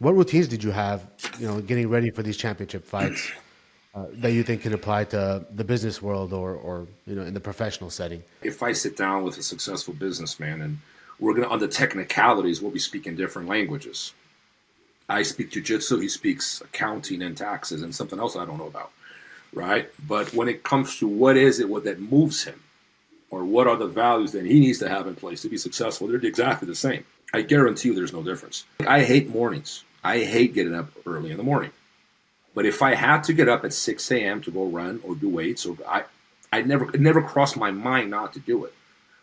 what routines did you have, getting ready for these championship fights that you think can apply to the business world or in the professional setting? If I sit down with a successful businessman and we're going to, on the technicalities, we'll be speaking different languages. I speak jujitsu, he speaks accounting and taxes and something else I don't know about, right? But when it comes to what that moves him, or what are the values that he needs to have in place to be successful, they're exactly the same. I guarantee you there's no difference. I hate mornings. I hate getting up early in the morning. But if I had to get up at 6 a.m. to go run or do weights, it never crossed my mind not to do it.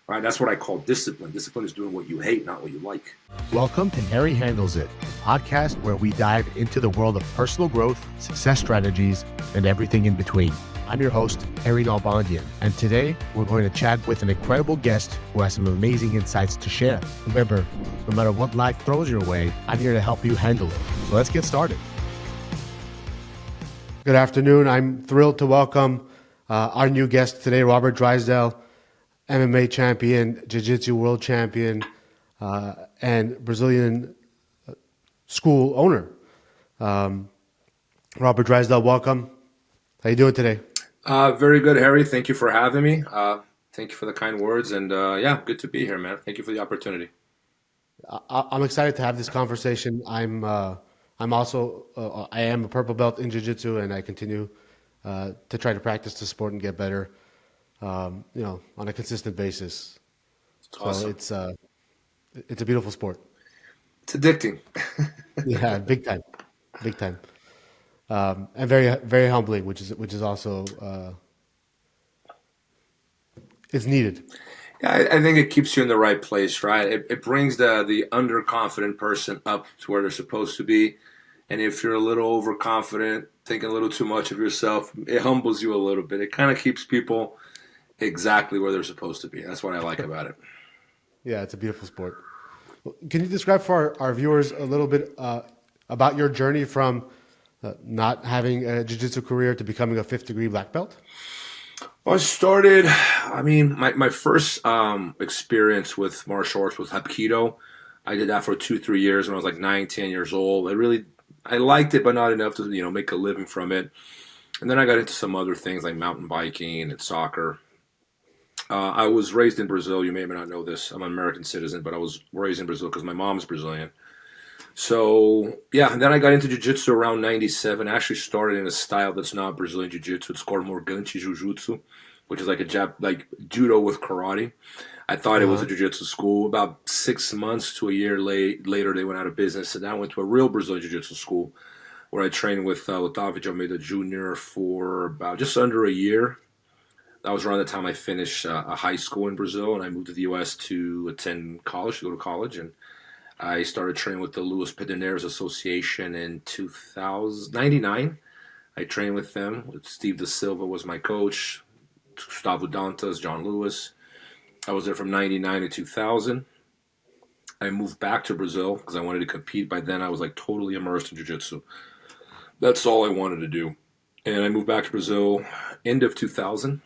Right? That's what I call discipline. Discipline is doing what you hate, not what you like. Welcome to Harry Handles It, a podcast where we dive into the world of personal growth, success strategies, and everything in between. I'm your host, Levin Nalbandyan, and today we're going to chat with an incredible guest who has some amazing insights to share. Remember, no matter what life throws your way, I'm here to help you handle it. So let's get started. Good afternoon. I'm thrilled to welcome our new guest today, Robert Drysdale, MMA champion, Jiu-Jitsu world champion, and Brazilian school owner. Robert Drysdale, welcome. How you doing today? Very good, Harry. Thank you for having me. Thank you for the kind words. And good to be here, man. Thank you for the opportunity. I'm excited to have this conversation. I am a purple belt in Jiu-Jitsu, and I continue to try to practice the sport and get better, on a consistent basis. Awesome. So it's a beautiful sport. It's addicting. Yeah, big time. And very, very humbling, which is also it's needed. Yeah, I think it keeps you in the right place, right? It brings the underconfident person up to where they're supposed to be. And if you're a little overconfident, thinking a little too much of yourself, it humbles you a little bit. It kind of keeps people exactly where they're supposed to be. That's what I like about it. Yeah, it's a beautiful sport. Can you describe for our viewers a little bit about your journey from not having a jiu-jitsu career to becoming a fifth-degree black belt? Well, my first experience with martial arts was Hapkido. I did that for 2-3 years when I was like 9-10 years old. I liked it, but not enough to make a living from it. And then I got into some other things like mountain biking and soccer. I was raised in Brazil. You may or may not know this. I'm an American citizen, but I was raised in Brazil because my mom's Brazilian. So, yeah, and then I got into jiu-jitsu around 97. I actually started in a style that's not Brazilian jiu-jitsu. It's called Morgante Jiu-Jitsu, which is like like judo with karate. I thought it was a jiu-jitsu school. About 6 months to a year later, they went out of business. And I went to a real Brazilian jiu-jitsu school where I trained with Otávio de Almeida Jr. for about just under a year. That was around the time I finished a high school in Brazil, and I moved to the U.S. to attend college, to go to college, and I started training with the Luis Pederneiras Association in 1999. I trained with them. Steve Da Silva was my coach. Gustavo Dantas, John Lewis. I was there from 99 to 2000. I moved back to Brazil because I wanted to compete. By then, I was like totally immersed in jiu-jitsu. That's all I wanted to do. And I moved back to Brazil end of 2000.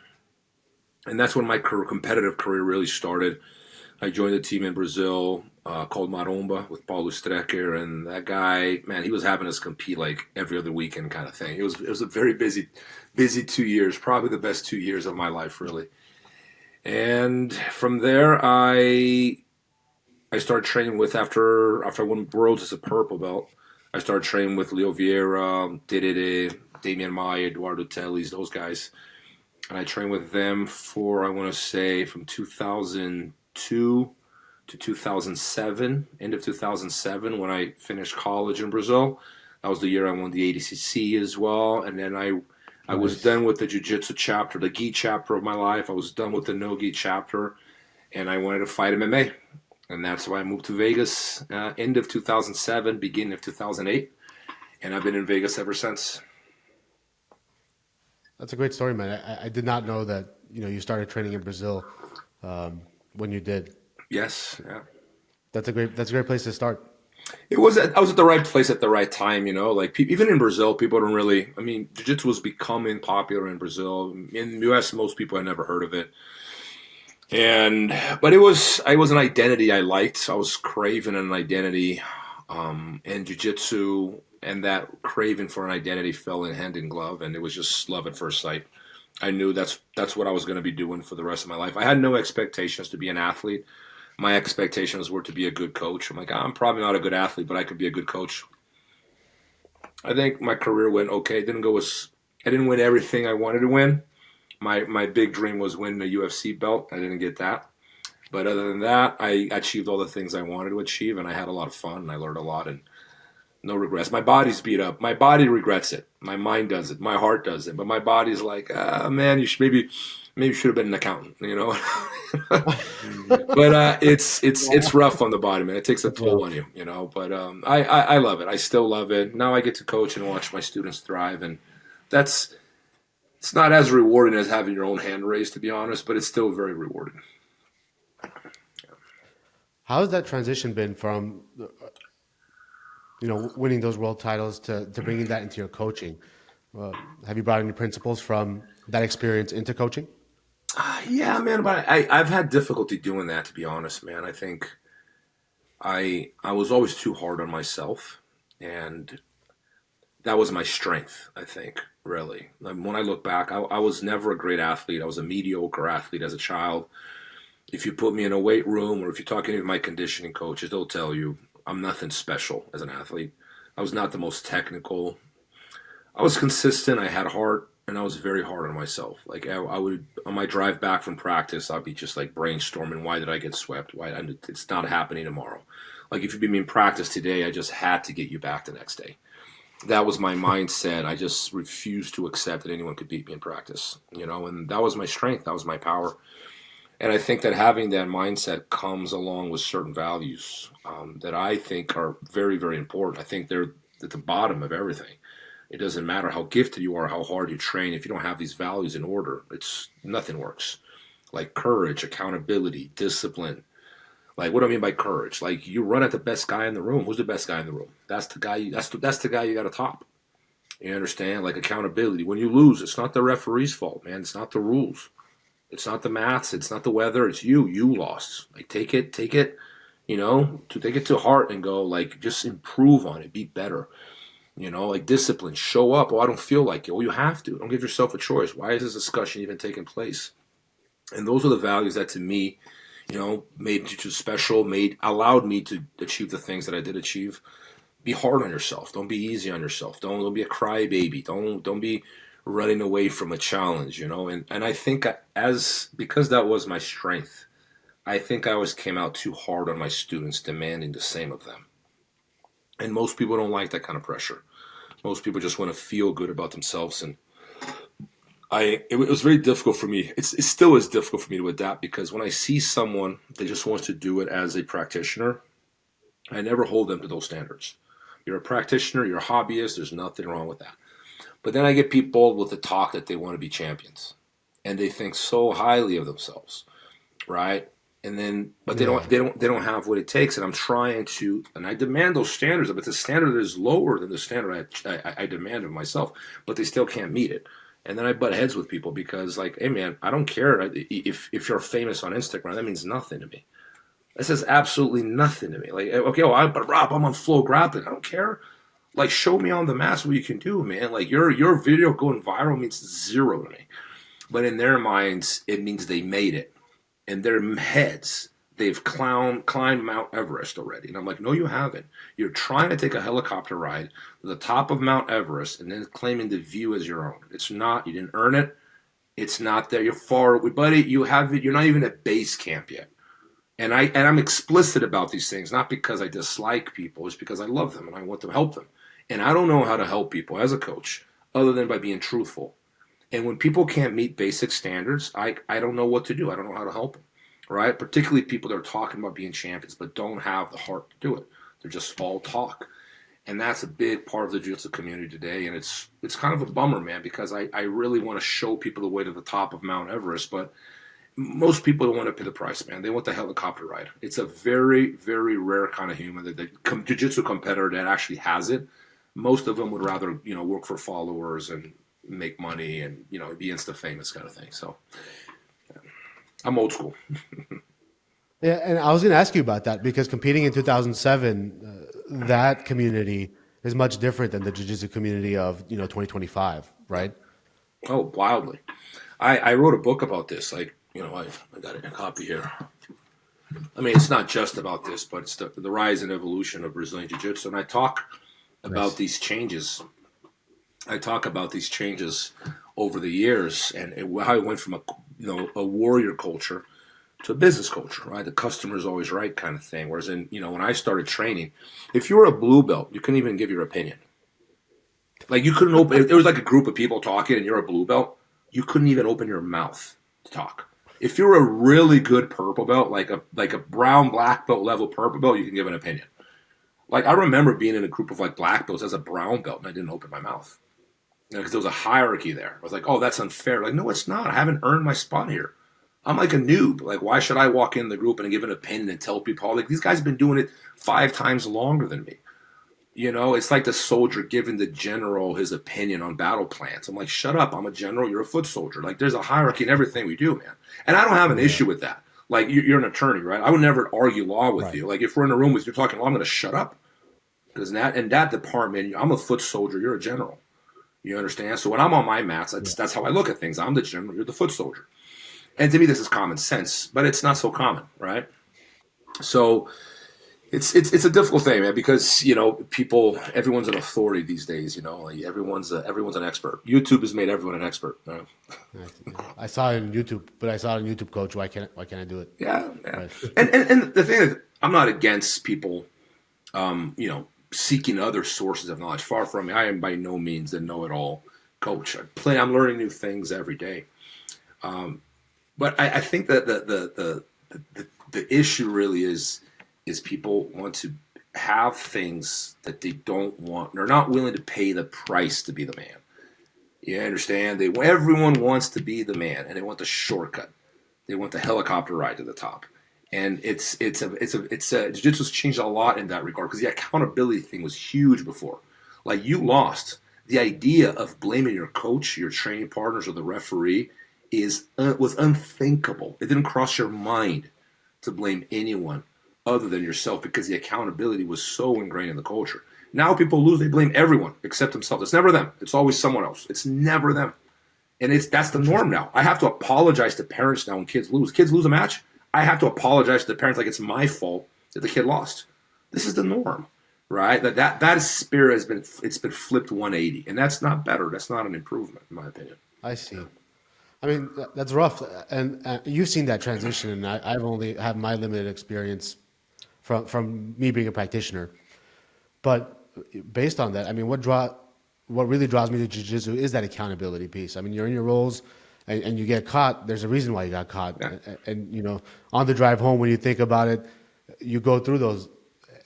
And that's when my competitive career really started. I joined a team in Brazil called Maromba with Paulo Strecker, and that guy, man, he was having us compete like every other weekend kind of thing. It was a very busy 2 years, probably the best 2 years of my life, really. And from there, I started training with after I won Worlds as a purple belt. I started training with Leo Vieira, Terere, Damian Maia, Eduardo Teles, those guys. And I trained with them for, I want to say, from 2002 to 2007, end of 2007, when I finished college in Brazil. That was the year I won the ADCC as well. And then I was done with the jiu-jitsu chapter, the gi chapter of my life. I was done with the no-gi chapter, and I wanted to fight MMA. And that's why I moved to Vegas end of 2007, beginning of 2008. And I've been in Vegas ever since. That's a great story, man. I did not know that you started training in Brazil when you did. Yes, yeah. That's a great place to start. I was at the right place at the right time, Like even in Brazil, people don't really. I mean, jiu-jitsu was becoming popular in Brazil. In the U.S., most people had never heard of it. But it was an identity I liked. I was craving an identity and jiu-jitsu and that craving for an identity fell in hand in glove, and it was just love at first sight. I knew that's what I was going to be doing for the rest of my life. I had no expectations to be an athlete. My expectations were to be a good coach. I'm like, I'm probably not a good athlete, but I could be a good coach. I think my career went okay. I didn't win everything I wanted to win. My big dream was winning a UFC belt. I didn't get that. But other than that, I achieved all the things I wanted to achieve, and I had a lot of fun, and I learned a lot, and no regrets. My body's beat up. My body regrets it. My mind does it. My heart does it. But my body's like, man, maybe you should have been an accountant, you know. But it's rough on the body, man. It takes a toll on you, you know. But I love it. I still love it. Now I get to coach and watch my students thrive, and it's not as rewarding as having your own hand raised, to be honest, but it's still very rewarding. How has that transition been from, winning those world titles to bringing that into your coaching? Have you brought any principles from that experience into coaching? Yeah, man, but I've had difficulty doing that, to be honest, man. I think I was always too hard on myself, and that was my strength, I think, really. When I look back, I was never a great athlete. I was a mediocre athlete as a child. If you put me in a weight room or if you talk to any of my conditioning coaches, they'll tell you I'm nothing special as an athlete. I was not the most technical. I was consistent. I had heart, and I was very hard on myself. Like I would, on my drive back from practice, I'd be just like brainstorming. Why did I get swept? It's not happening tomorrow. Like if you beat me in practice today, I just had to get you back the next day. That was my mindset. I just refused to accept that anyone could beat me in practice, and that was my strength. That was my power. And I think that having that mindset comes along with certain values that I think are very, very important. I think they're at the bottom of everything. It doesn't matter how gifted you are, how hard you train. If you don't have these values in order, nothing works. Like courage, accountability, discipline. Like what do I mean by courage? Like you run at the best guy in the room. Who's the best guy in the room? That's the guy. That's the guy you got to top. You understand? Like accountability. When you lose, it's not the referee's fault, man. It's not the rules. It's not the maths. It's not the weather. It's you. You lost. Like take it, take it to heart and go like just improve on it. Be better. Like discipline. Show up. Oh, I don't feel like it. Well, you have to. Don't give yourself a choice. Why is this discussion even taking place? And those are the values that to me, made you special. Allowed me to achieve the things that I did achieve. Be hard on yourself. Don't be easy on yourself. Don't be a crybaby. Don't be running away from a challenge, and I think because that was my strength, I think I always came out too hard on my students, demanding the same of them. And most people don't like that kind of pressure. Most people just want to feel good about themselves, and it was very difficult for me. It still is difficult for me to adapt because when I see someone that just wants to do it as a practitioner, I never hold them to those standards. You're a practitioner, you're a hobbyist, there's nothing wrong with that. But then I get people with the talk that they want to be champions, and they think so highly of themselves, right? And then, but they don't have what it takes. And I'm trying to, and I demand those standards, but the standard is lower than the standard I demand of myself. But they still can't meet it. And then I butt heads with people because, like, hey man, I don't care if you're famous on Instagram. That means nothing to me. That says absolutely nothing to me. Like, okay, but Rob, I'm on Flow Grappling. I don't care. Like, show me on the mask what you can do, man. Like, your video going viral means zero to me. But in their minds, it means they made it. In their heads, they've climbed Mount Everest already. And I'm like, no, you haven't. You're trying to take a helicopter ride to the top of Mount Everest and then claiming the view as your own. It's not. You didn't earn it. It's not there. You're far away. Buddy, you have it. You're not even at base camp yet. And I'm explicit about these things, not because I dislike people. It's because I love them and I want to help them. And I don't know how to help people as a coach other than by being truthful. And when people can't meet basic standards, I don't know what to do. I don't know how to help them, right? Particularly people that are talking about being champions but don't have the heart to do it. They're just all talk. And that's a big part of the jiu-jitsu community today. And it's kind of a bummer, man, because I really want to show people the way to the top of Mount Everest. But most people don't want to pay the price, man. They want the helicopter ride. It's a very, very rare kind of human, the jiu-jitsu competitor that actually has it. Most of them would rather, work for followers and make money and, be Insta famous kind of thing. So I'm old school. Yeah. And I was going to ask you about that because competing in 2007, that community is much different than the jiu-jitsu community of 2025, right? Oh, wildly. I wrote a book about this. Like, I got a copy here. I mean, it's not just about this, but it's the rise and evolution of Brazilian Jiu-Jitsu. And I talk about these changes. I talk about these changes over the years and how it went from a warrior culture to a business culture, right? The customer's always right kind of thing. Whereas when I started training, if you were a blue belt, you couldn't even give your opinion. Like you couldn't open, it was like a group of people talking and you're a blue belt, you couldn't even open your mouth to talk. If you're a really good purple belt, like a brown black belt level purple belt, you can give an opinion. Like I remember being in a group of like black belts as a brown belt and I didn't open my mouth. Because there was a hierarchy there. I was like, oh, that's unfair. Like, no, it's not. I haven't earned my spot here. I'm like a noob. Like, why should I walk in the group and give an opinion and tell people, like, these guys have been doing it 5 times longer than me. It's like the soldier giving the general his opinion on battle plans. I'm like, shut up. I'm a general. You're a foot soldier. Like, there's a hierarchy in everything we do, man. And I don't have an issue with that. Like, you're an attorney, right? I would never argue law with you. Like, if we're in a room with you talking law, I'm going to shut up. Because in that department, I'm a foot soldier. You're a general. You understand? So when I'm on my mats, that's how I look at things. I'm the general. You're the foot soldier. And to me, this is common sense, but it's not so common, right? So it's a difficult thing, man, because everyone's an authority these days. Like everyone's an expert. YouTube has made everyone an expert. I saw it on YouTube, but I saw it on YouTube, Coach. Why can't I do it? Yeah. Right. And the thing is, I'm not against people, seeking other sources of knowledge. Far from me. I am by no means a know-it-all coach. I'm learning new things every day. But I think that the issue really is people want to have things that they don't want. They're not willing to pay the price to be the man. You understand? Everyone wants to be the man, and they want the shortcut. They want the helicopter ride to the top. And jiu-jitsu's changed a lot in that regard because the accountability thing was huge before. Like you lost the idea of blaming your coach, your training partners, or the referee was unthinkable. It didn't cross your mind to blame anyone other than yourself because the accountability was so ingrained in the culture. Now people lose, they blame everyone except themselves. It's never them. It's always someone else. It's never them. And that's the norm now. I have to apologize to parents now when kids lose. Kids lose a match. I have to apologize to the parents like it's my fault that the kid lost. This is the norm, right? That spirit has been flipped 180, and that's not better. That's not an improvement, in my opinion. I see. I mean, that's rough, and you've seen that transition, and I've only had my limited experience from me being a practitioner. But based on that, I mean, what really draws me to jiu-jitsu is that accountability piece. I mean, you're in your roles. And you get caught, there's a reason why you got caught. Yeah. And on the drive home, when you think about it, you go through those,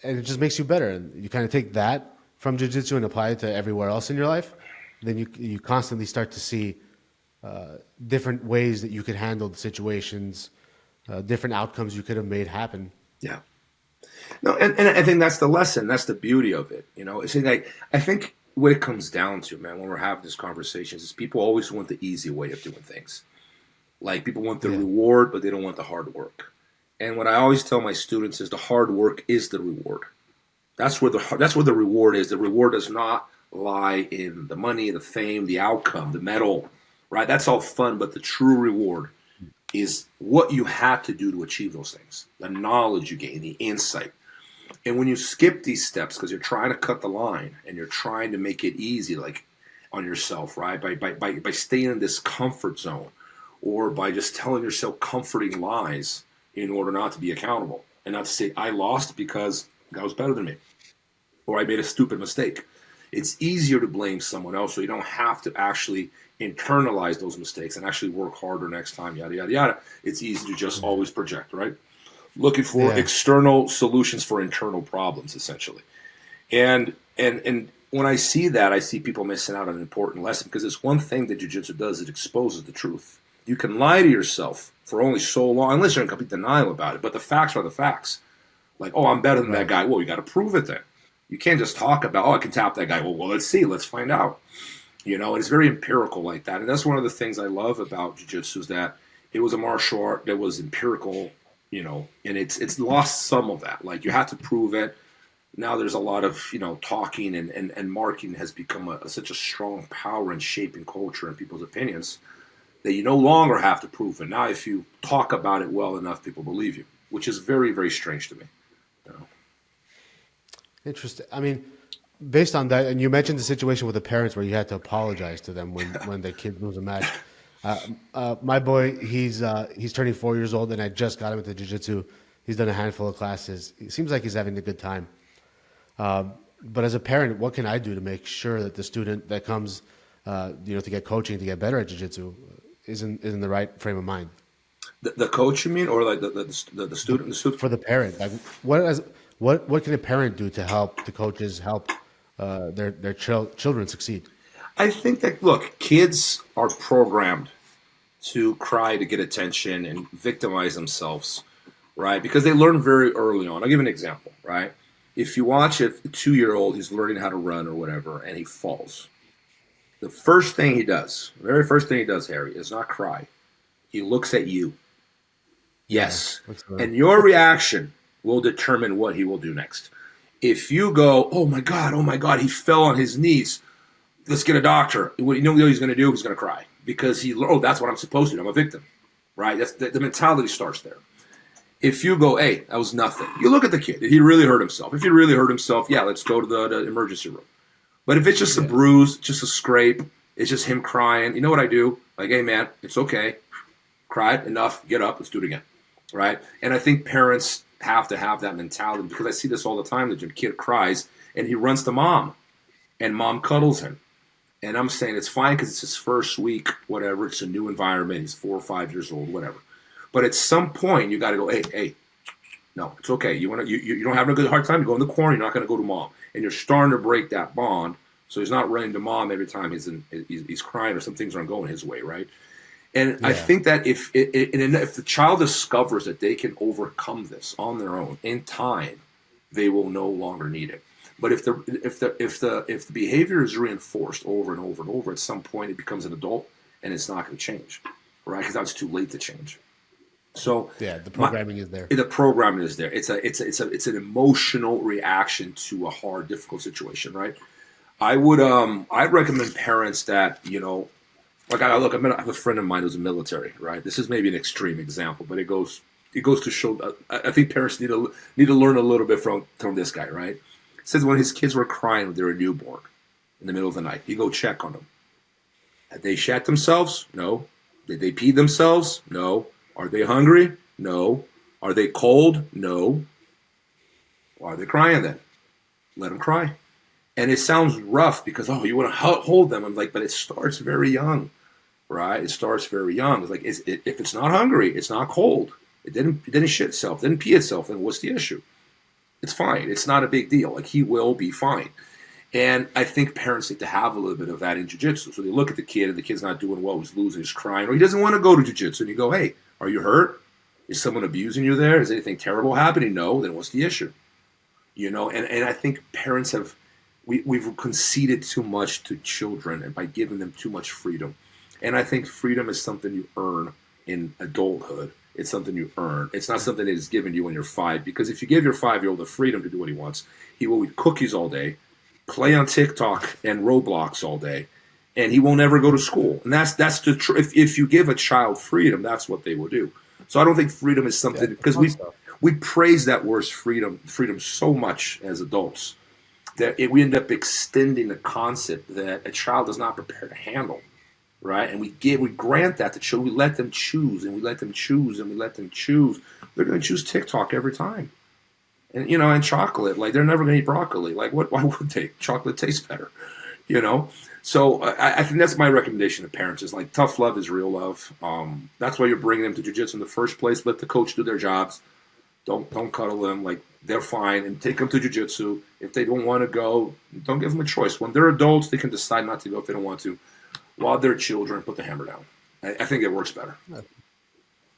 and it just makes you better. And you kind of take that from jiu-jitsu and apply it to everywhere else in your life. Then you constantly start to see different ways that you could handle the situations, different outcomes you could have made happen. Yeah. No, and I think that's the lesson. That's the beauty of it. It's like, I think what it comes down to, man, when we're having these conversations is people always want the easy way of doing things. Like people want the reward, but they don't want the hard work. And what I always tell my students is the hard work is the reward. That's where the reward is. The reward does not lie in the money, the fame, the outcome, the medal, right? That's all fun, but the true reward is what you had to do to achieve those things. The knowledge you gain, the insight. And when you skip these steps because you're trying to cut the line and you're trying to make it easy, like on yourself, right? By staying in this comfort zone, or by just telling yourself comforting lies in order not to be accountable and not to say I lost because the guy was better than me, or I made a stupid mistake. It's easier to blame someone else, so you don't have to actually internalize those mistakes and actually work harder next time. Yada yada yada. It's easy to just always project, right? Looking for external solutions for internal problems, essentially. And when I see that, I see people missing out on an important lesson because it's one thing that jiu-jitsu does, it exposes the truth. You can lie to yourself for only so long, unless you're in complete denial about it, but the facts are the facts. Like, oh, I'm better than that guy. Well, you got to prove it then. You can't just talk about, oh, I can tap that guy. Well, let's see. Let's find out. And it's very empirical like that. And that's one of the things I love about jiu-jitsu is that it was a martial art that was empirical, and it's lost some of that. Like you have to prove it. now there's a lot of, talking and marketing has become such a strong power in shaping culture and people's opinions that you no longer have to prove it. Now, if you talk about it well enough, people believe you, which is very, very strange to me. Interesting. I mean, based on that, and you mentioned the situation with the parents where you had to apologize to them when the kid lose a match. My boy, he's turning 4 years old, and I just got him into jiu-jitsu. He's done a handful of classes. It seems like he's having a good time. But as a parent, what can I do to make sure that the student that comes, to get coaching, to get better at jiu-jitsu, is in the right frame of mind? The coach, you mean, or like the student? The student For the parent, like what can a parent do to help the coaches help their children succeed? I think that, look, kids are programmed to cry to get attention and victimize themselves, right? Because they learn very early on. I'll give you an example, right? If you watch a 2-year-old, he's learning how to run or whatever, and he falls. The very first thing he does, Harry, is not cry. He looks at you. Yes. Yeah, and your reaction will determine what he will do next. If you go, oh my God, he fell on his knees. Let's get a doctor. What he's going to do? He's going to cry because that's what I'm supposed to do. I'm a victim, right? That's the mentality starts there. If you go, hey, that was nothing. You look at the kid. Did he really hurt himself? If he really hurt himself, yeah, let's go to the emergency room. But if it's just a bruise, just a scrape, it's just him crying, you know what I do? Like, hey, man, it's okay. Cried, enough, get up, let's do it again, right? And I think parents have to have that mentality because I see this all the time. The kid cries, and he runs to mom, and mom cuddles him. And I'm saying it's fine because it's his first week, whatever. It's a new environment. He's 4 or 5 years old, whatever. But at some point, you got to go, hey, no, it's okay. You don't have a good hard time. You go in the corner. You're not going to go to mom, and you're starting to break that bond. So he's not running to mom every time he's crying or some things aren't going his way, right? And I think that if the child discovers that they can overcome this on their own in time, they will no longer need it. But if the behavior is reinforced over and over and over, at some point it becomes an adult and it's not going to change, right? Because that's too late to change. So the programming is there. The programming is there. It's an emotional reaction to a hard, difficult situation, right? I'd recommend parents that like I have a friend of mine who's in the military, right? This is maybe an extreme example, but it goes to show. I think parents need to learn a little bit from this guy, right? It says when his kids were crying when they were newborn in the middle of the night, you go check on them. Had they shat themselves? No. Did they pee themselves? No. Are they hungry? No. Are they cold? No. Why are they crying then? Let them cry. And it sounds rough because, you want to hold them. I'm like, but it starts very young, right? It starts very young. It's like, if it's not hungry, it's not cold. It didn't shit itself, didn't pee itself, then what's the issue? It's fine. It's not a big deal. Like, he will be fine. And I think parents need to have a little bit of that in jiu-jitsu. So they look at the kid and the kid's not doing well, he's losing, he's crying, or he doesn't want to go to jiu-jitsu. And you go, hey, are you hurt? Is someone abusing you there? Is anything terrible happening? No, then what's the issue? And I think parents we've conceded too much to children and by giving them too much freedom. And I think freedom is something you earn in adulthood. It's something you earn. It's not something that is given you when you're 5. Because if you give your 5-year-old the freedom to do what he wants, he will eat cookies all day, play on TikTok and Roblox all day, and he won't ever go to school. And that's the truth. If you give a child freedom, that's what they will do. So I don't think freedom is something because we praise that word freedom so much as adults that we end up extending the concept that a child is not prepared to handle. Right, and we grant that to children. We let them choose, and we let them choose, and we let them choose. They're going to choose TikTok every time, and and chocolate. Like, they're never going to eat broccoli. Like, what? Why would they? Chocolate tastes better, So I think that's my recommendation to parents: is like, tough love is real love. That's why you're bringing them to jiu-jitsu in the first place. Let the coach do their jobs. Don't cuddle them. Like, they're fine, and take them to jiu-jitsu. If they don't want to go, don't give them a choice. When they're adults, they can decide not to go if they don't want to. While they're children, put the hammer down. I think it works better.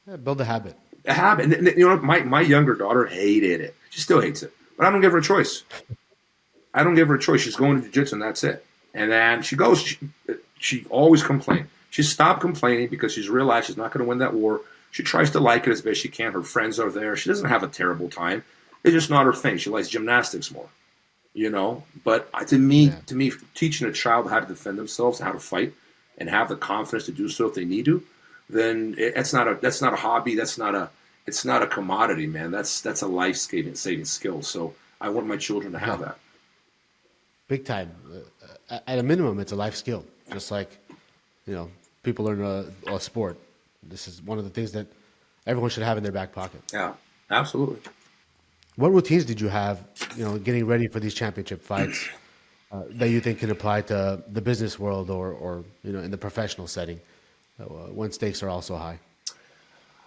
Yeah, build a habit. A habit. And, my younger daughter hated it. She still hates it. But I don't give her a choice. She's going to jiu-jitsu, and that's it. And then she goes. She always complained. She stopped complaining because she's realized she's not going to win that war. She tries to like it as best she can. Her friends are there. She doesn't have a terrible time. It's just not her thing. She likes gymnastics more. But to me, teaching a child how to defend themselves, how to fight, and have the confidence to do so if they need to, then that's not a hobby. It's not a commodity, man. That's a life saving skill. So I want my children to have that. Big time. At a minimum, it's a life skill. Just like, people learn a sport. This is one of the things that everyone should have in their back pocket. Yeah, absolutely. What routines did you have, getting ready for these championship fights that you think can apply to the business world or in the professional setting when stakes are also high?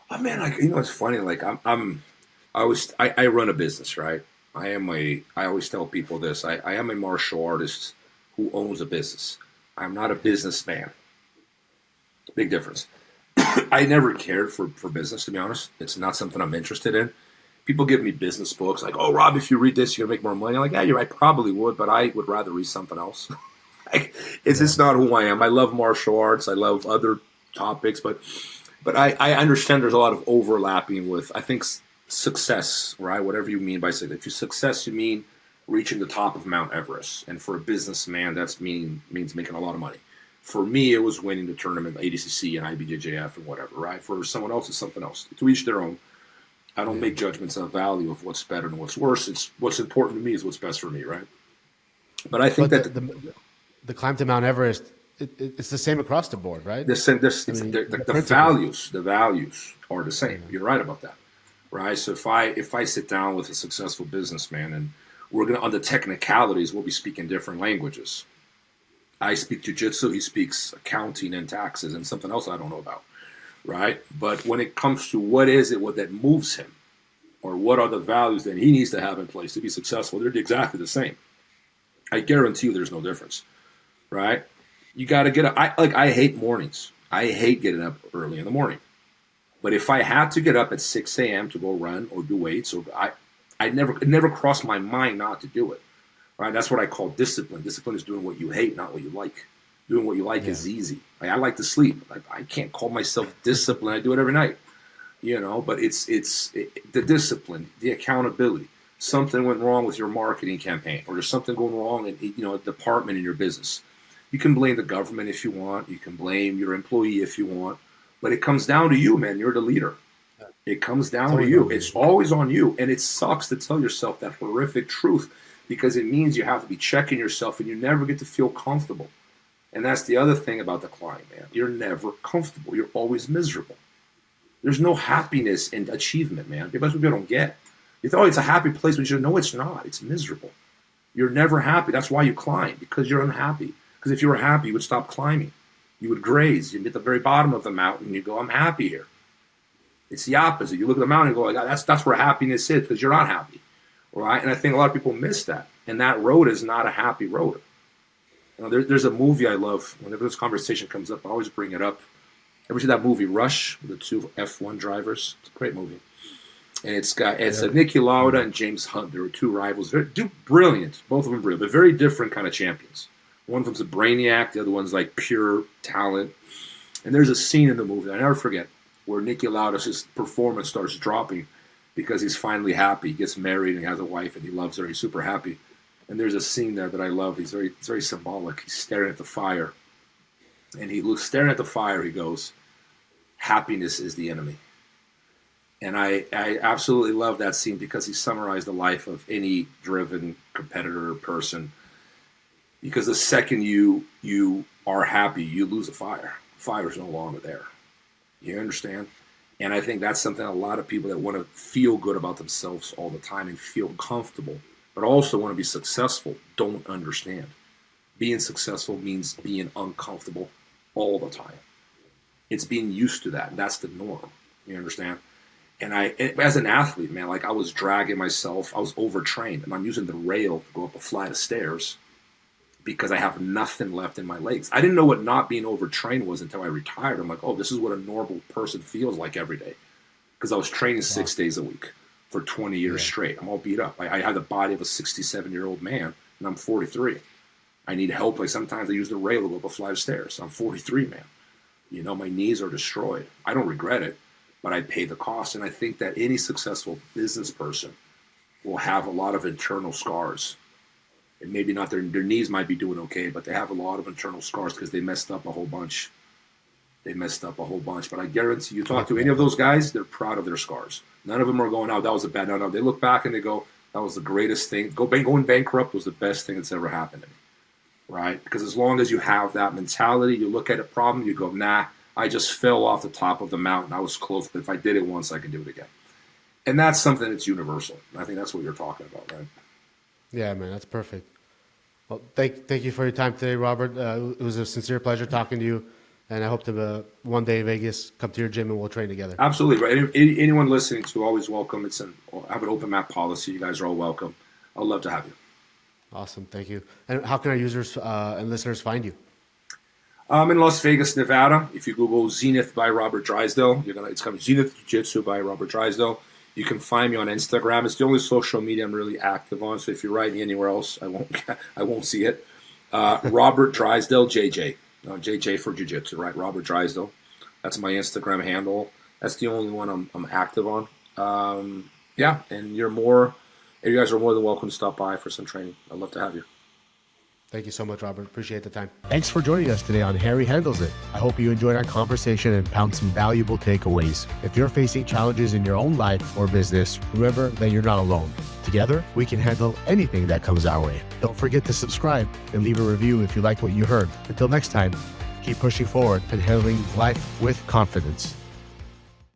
Oh man, it's funny. Like I run a business, right? I always tell people this. I am a martial artist who owns a business. I'm not a businessman. Big difference. I never cared for business, to be honest. It's not something I'm interested in. People give me business books like, "Oh, Rob, if you read this, you're gonna make more money." I'm like, "Yeah, I probably would, but I would rather read something else." It's just not who I am. I love martial arts. I love other topics, but I understand there's a lot of overlapping with, I think, success, right? Whatever you mean by success. If you success, you mean reaching the top of Mount Everest, and for a businessman, means making a lot of money. For me, it was winning the tournament, ADCC and IBJJF and whatever, right? For someone else, it's something else. To each their own. I don't make judgments of value of what's better and what's worse. It's what's important to me is what's best for me, right? But I think that the climb to Mount Everest, it's the same across the board, right? The values are the same. You're right about that, right? So if I sit down with a successful businessman and we're gonna on the technicalities, we'll be speaking different languages. I speak jujitsu, he speaks accounting and taxes and something else I don't know about. Right? But when it comes to what that moves him, or what are the values that he needs to have in place to be successful, they're exactly the same. I guarantee you there's no difference, right? You got to get up. I hate mornings. I hate getting up early in the morning. But if I had to get up at 6 a.m. to go run or do weights, it never crossed my mind not to do it, right? That's what I call discipline. Discipline is doing what you hate, not what you like. Doing what you like is easy. I like to sleep. I can't call myself disciplined. I do it every night, But it's the discipline, the accountability. Something went wrong with your marketing campaign, or there's something going wrong in a department in your business. You can blame the government if you want. You can blame your employee if you want, but it comes down to you, man. You're the leader. It comes down to you. It's always on you, and it sucks to tell yourself that horrific truth because it means you have to be checking yourself, and you never get to feel comfortable. And that's the other thing about the climb, man. You're never comfortable. You're always miserable. There's no happiness in achievement, man. That's what people don't get. You thought it's a happy place, but no, it's not. It's miserable. You're never happy. That's why you climb, because you're unhappy. Because if you were happy, you would stop climbing. You would graze. You'd get to the very bottom of the mountain, and you go, I'm happy here. It's the opposite. You look at the mountain and go, that's where happiness is, because you're not happy. Right? And I think a lot of people miss that. And that road is not a happy road. There's a movie I love. Whenever this conversation comes up, I always bring it up. Ever see that movie Rush with the two F1 drivers? It's a great movie, and it's Niki Lauda and James Hunt. There were two rivals. They're brilliant, both of them brilliant, but very different kind of champions. One of them's a brainiac, the other one's like pure talent. And there's a scene in the movie I never forget where Niki Lauda's performance starts dropping because he's finally happy. He gets married and he has a wife and he loves her. He's super happy. And there's a scene there that I love. It's very symbolic. He's staring at the fire. And staring at the fire, he goes, happiness is the enemy. And I absolutely love that scene because he summarized the life of any driven competitor person. Because the second you are happy, you lose the fire. Fire is no longer there. You understand? And I think that's something a lot of people that want to feel good about themselves all the time and feel comfortable, but also want to be successful, don't understand. Being successful means being uncomfortable all the time. It's being used to that. That's the norm. You understand? And as an athlete, man, I was dragging myself. I was overtrained, and I'm using the rail to go up a flight of stairs because I have nothing left in my legs. I didn't know what not being overtrained was until I retired. I'm like, oh, this is what a normal person feels like every day. Because I was training 6 days a week for 20 years straight. I'm all beat up. I have the body of a 67-year-old man, and I'm 43. I need help. Sometimes I use the rail to go up a flight of stairs. I'm 43, man. My knees are destroyed. I don't regret it, but I pay the cost. And I think that any successful business person will have a lot of internal scars and maybe not their knees might be doing okay, but they have a lot of internal scars because they messed up a whole bunch. But I guarantee you talk to any of those guys, they're proud of their scars. None of them are going, "Oh, that was a bad." No. They look back and they go, "That was the greatest thing. Going bankrupt was the best thing that's ever happened to me." Right? Because as long as you have that mentality, you look at a problem, you go, "Nah, I just fell off the top of the mountain. I was close, but if I did it once, I can do it again." And that's something that's universal. I think that's what you're talking about, right? Yeah, man, that's perfect. Well, thank you for your time today, Robert. It was a sincere pleasure talking to you, and I hope to one day in Vegas come to your gym and we'll train together. Absolutely, right. Anyone listening to, always welcome. I have an open mat policy. You guys are all welcome. I'd love to have you. Awesome, thank you. And how can our users and listeners find you? I'm in Las Vegas, Nevada. If you Google Zenith by Robert Drysdale, it's coming Zenith Jiu-Jitsu by Robert Drysdale. You can find me on Instagram. It's the only social media I'm really active on. So if you write me anywhere else, I won't see it. Robert Drysdale, JJ. JJ for Jiu-Jitsu, right? Robert Drysdale. That's my Instagram handle. That's the only one I'm active on. And you guys are more than welcome to stop by for some training. I'd love to have you. Thank you so much, Robert. Appreciate the time. Thanks for joining us today on Harry Handles It. I hope you enjoyed our conversation and found some valuable takeaways. If you're facing challenges in your own life or business, remember that you're not alone. Together, we can handle anything that comes our way. Don't forget to subscribe and leave a review if you like what you heard. Until next time, keep pushing forward and handling life with confidence.